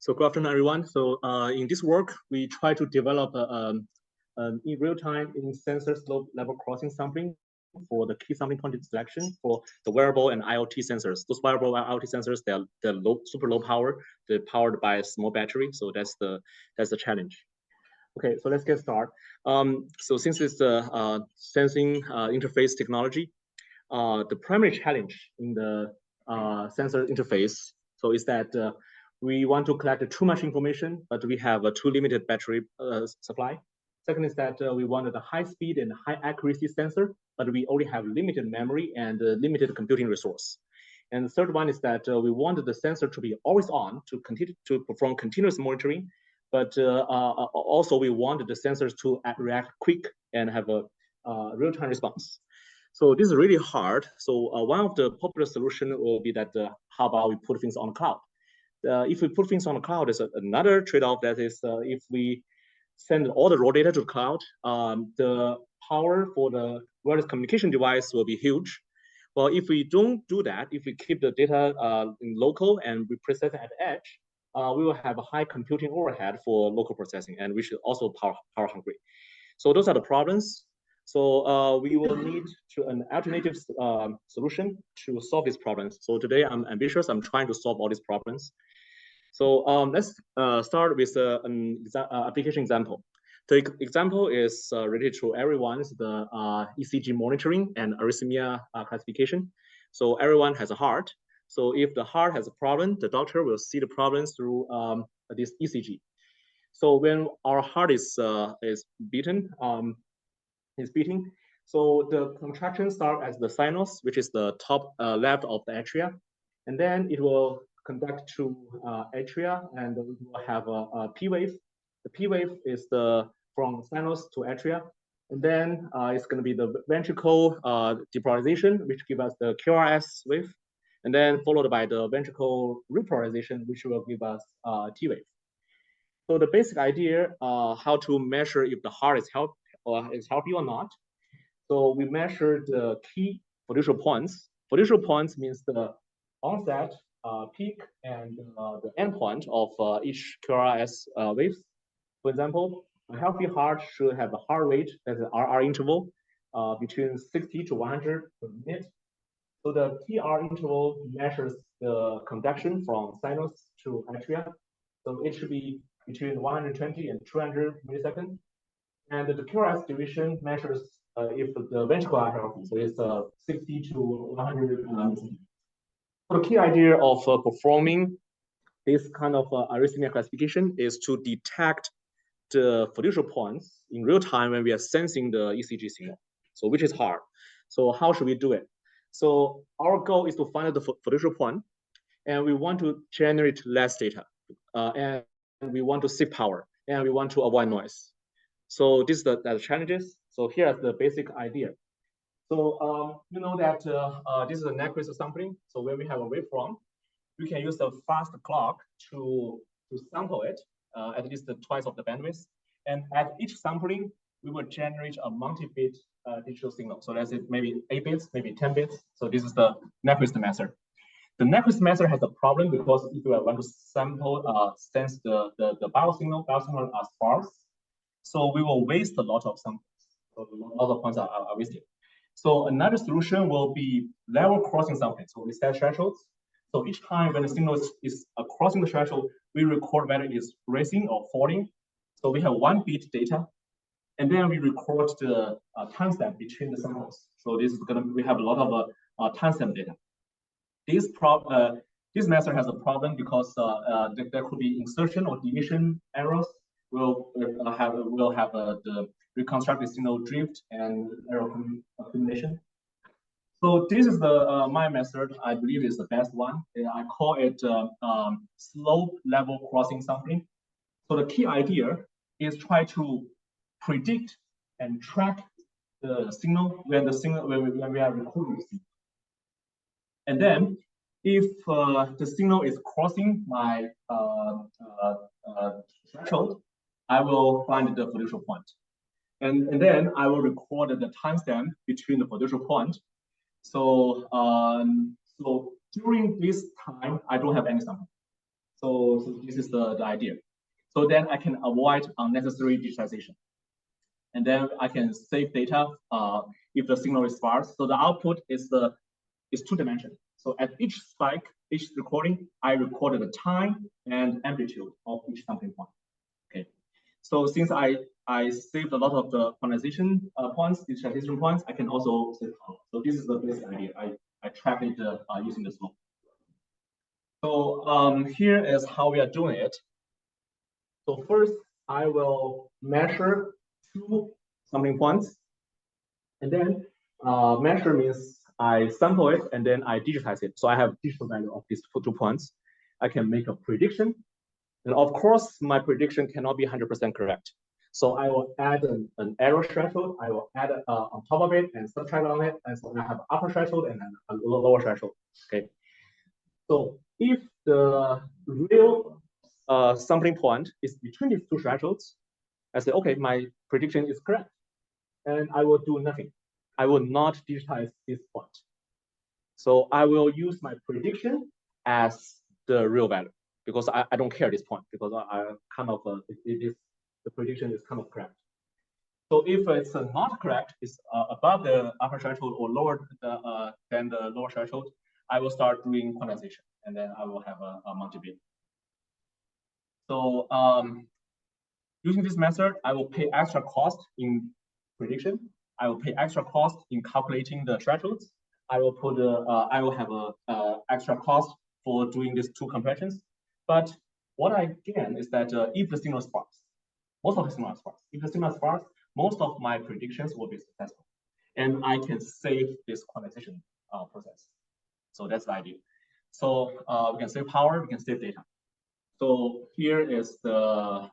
So good afternoon, everyone. So in this work, we try to develop in real-time in sensor slope level crossing sampling for the key sampling point selection for the wearable and IoT sensors. Those wearable and IoT sensors, they're super low power. They're powered by a small battery. So that's the challenge. Okay, so let's get started. So since it's the sensing interface technology, the primary challenge in the sensor interface is that we want to collect too much information, but we have a too limited battery supply. Second is that we wanted a high speed and high accuracy sensor, but we only have limited memory and limited computing resource. And the third one is that we wanted the sensor to be always on to continue to perform continuous monitoring, but also we wanted the sensors to react quick and have a real-time response. So this is really hard. So one of the popular solution will be that how about we put things on the cloud? If we put things on the cloud, there's another trade-off that is if we send all the raw data to the cloud, the power for the wireless communication device will be huge. Well, if we don't do that, if we keep the data in local and we process it at the edge, we will have a high computing overhead for local processing, and we should also power hungry. So those are the problems. So we will need an alternative solution to solve these problems. So today I'm ambitious. I'm trying to solve all these problems. So let's start with an application example. The example is related to everyone's the ECG monitoring and arrhythmia classification. So everyone has a heart. So if the heart has a problem, the doctor will see the problems through this ECG. So when our heart is beating, so the contraction starts as the sinus, which is the top left of the atria, and then it will conduct to atria, and we will have a P wave. The P wave is from sinus to atria, and then it's going to be the ventricle depolarization, which gives us the QRS wave, and then followed by the ventricle repolarization, which will give us T wave. So the basic idea how to measure if the heart is healthy or not. So we measure the key fiducial points. Fiducial points means the onset, peak, and the endpoint of each QRS waves. For example, a healthy heart should have a heart rate that's an RR interval between 60 to 100 per minute. So the TR interval measures the conduction from sinus to atria. So it should be between 120 and 200 milliseconds. And the QRS division measures if the ventricle are healthy. So it's 60 to 100 milliseconds. So the key idea of performing this kind of arrhythmia classification is to detect the fiducial points in real time when we are sensing the ECG signal. So which is hard. So how should we do it? So our goal is to find the fiducial point, and we want to generate less data, and we want to save power, and we want to avoid noise. So this is the challenges. So here's the basic idea. So you know that this is a Nyquist sampling. So when we have a waveform, we can use the fast clock to sample it at least twice of the bandwidth. And at each sampling, we will generate a multi-bit digital signal. So that's it, maybe 8 bits, maybe 10 bits. So this is the Nyquist method. The Nyquist method has a problem because if you want to sample, sense the biosignal are sparse. So we will waste a lot of samples. So a lot of points are wasted. So another solution will be level crossing sampling. So we set thresholds. So each time when the signal is crossing the threshold, we record whether it is rising or falling. So we have 1 bit data, and then we record the timestamp between the samples. So this is we have a lot of timestamp data. This method has a problem because there could be insertion or deletion errors. We'll have the reconstructed signal drift and error accumulation. So this is my method. I believe is the best one. I call it slope level crossing sampling. So the key idea is try to predict and track the signal when we are recording the signal. And then if the signal is crossing my threshold, I will find the fiducial point. And then I will record the timestamp between the fiducial point. So so during this time, I don't have any sample. So this is the idea. So then I can avoid unnecessary digitization. And then I can save data if the signal is sparse. So the output is two-dimensional. So at each spike, each recording, I recorded the time and amplitude of each sampling point. Okay. So since I saved a lot of the quantization points, digitization points, I can also save power. So this is the basic idea. I track it using the slope. So here is how we are doing it. So first, I will measure 2 sampling points, and then measure means I sample it and then I digitize it. So I have digital value of these 2 points. I can make a prediction, and of course, my prediction cannot be 100% correct. So I will add an error threshold. I will add on top of it and subtract on it, and so I have upper threshold and then a lower threshold. Okay. So if the real sampling point is between these 2 thresholds, I say, okay, my prediction is correct, and I will do nothing. I will not digitize this point. So I will use my prediction as the real value because I don't care this point because I kind of the prediction is kind of correct. So if it's not correct, it's above the upper threshold or lower than the lower threshold, I will start doing quantization, and then I will have a multi-bit. So using this method, I will pay extra cost in prediction. I will pay extra cost in calculating the thresholds. I will put I will have a extra cost for doing these 2 compressions. But what I gain is that if the signal is sparse, most of the signal is sparse. If the signal is sparse, most of my predictions will be successful, and I can save this quantization process. So that's the idea. So we can save power, we can save data. So here is the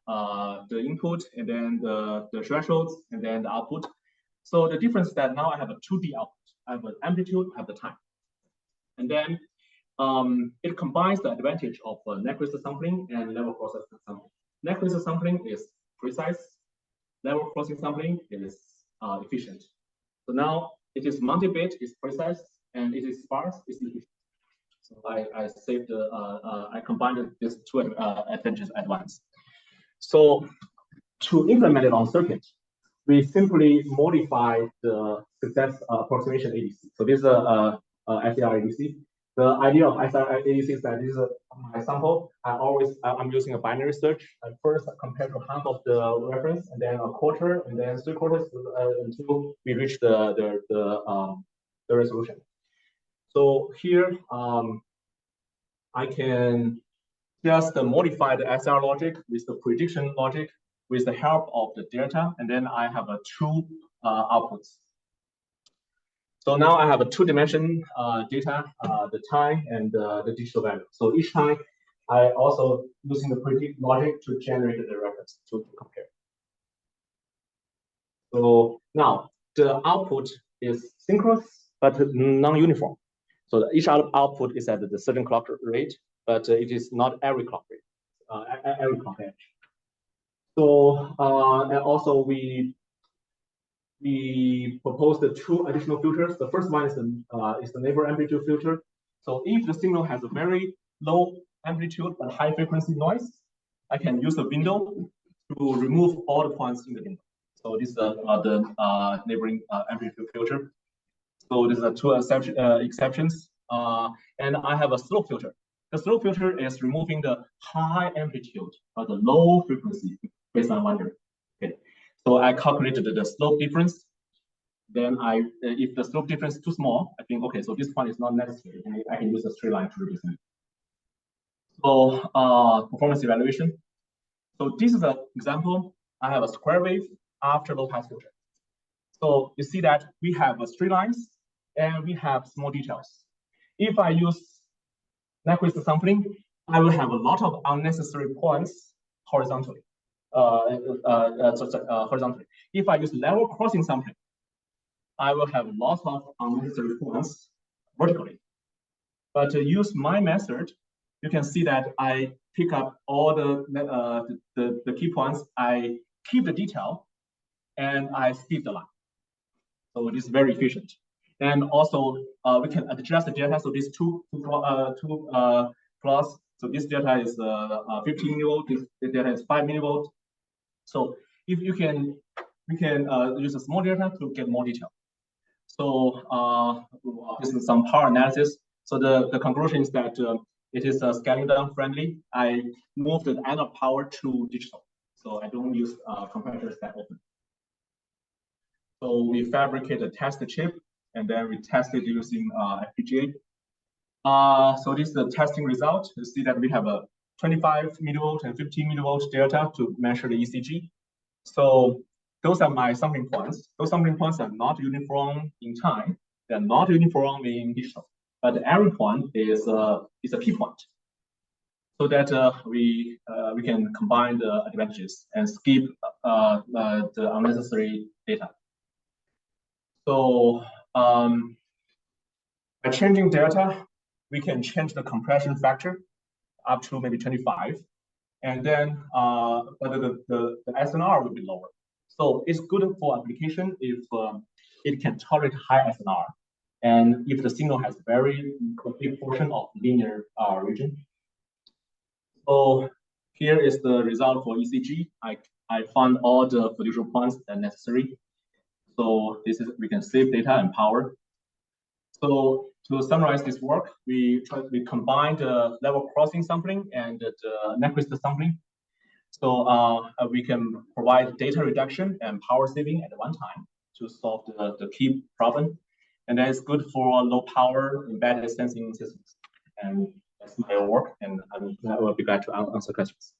input, and then the thresholds, and then the output. So the difference is that now I have a 2D output. I have an amplitude, I have the time. And then it combines the advantage of Nyquist sampling and level crossing sampling. Nyquist sampling is precise, level crossing sampling is efficient. So now it is multi-bit, it's precise, and it is sparse, it's efficient. So I saved I combined these 2 advantages at once. So to implement it on circuit, we simply modify the success approximation ADC. So this is a SCR ADC. The idea of SCR ADC is that this is my sample. I'm using a binary search. I first compare to half of the reference, and then a quarter, and then 3/4 until we reach the resolution. So here I can just modify the SR logic with the prediction logic with the help of the data, and then I have 2 outputs. So now I have a 2-dimension data, the time and the digital value. So each time I also using the predict logic to generate the reference to compare. So now the output is synchronous but non-uniform. So each output is at the certain clock rate, but it is not every clock rate, every clock edge. So and also we proposed the 2 additional filters. The first one is the neighbor amplitude filter. So if the signal has a very low amplitude but high frequency noise, I can use the window to remove all the points in the window. So this is the neighboring amplitude filter. So these are 2 exceptions. And I have a slope filter. The slope filter is removing the high amplitude but the low frequency based on wonder. Okay. So I calculated the slope difference. Then if the slope difference is too small, I think, okay, so this one is not necessary. And I can use a straight line to represent it. So performance evaluation. So this is an example. I have a square wave after low pass filter. So you see that we have straight lines and we have small details. If I use Nyquist sampling, I will have a lot of unnecessary points horizontally. Horizontally. If I use level crossing sampling, I will have lots of unnecessary points vertically. But to use my method, you can see that I pick up all the key points. I keep the detail, and I skip the line. So it is very efficient. And also, we can adjust the data. So these two plots So this data is 15 millivolt. This data is 5 millivolt. So if we can use a small data to get more detail. So this is some power analysis. So the conclusion is that it is scaling down friendly. I moved the analog power to digital. So I don't use comparators that often. So we fabricate a test chip, and then we test it using FPGA. So this is the testing result. You see that we have a 25 millivolt and 15 millivolt delta to measure the ECG. So those are my sampling points. Those sampling points are not uniform in time. They're not uniform in digital. But the error point is a P point, so that we can combine the advantages and skip the unnecessary data. So by changing delta, we can change the compression factor up to maybe 25, and then but the SNR will be lower. So it's good for application if it can tolerate high SNR, and if the signal has very big portion of linear region. So here is the result for ECG. I found all the fiducial points that are necessary. So this is, we can save data and power. So to summarize this work, we combined the level crossing sampling and the Nyquist sampling. So we can provide data reduction and power saving at one time to solve the key problem. And that is good for low power embedded sensing systems. And that's my work, and I will be glad to answer questions.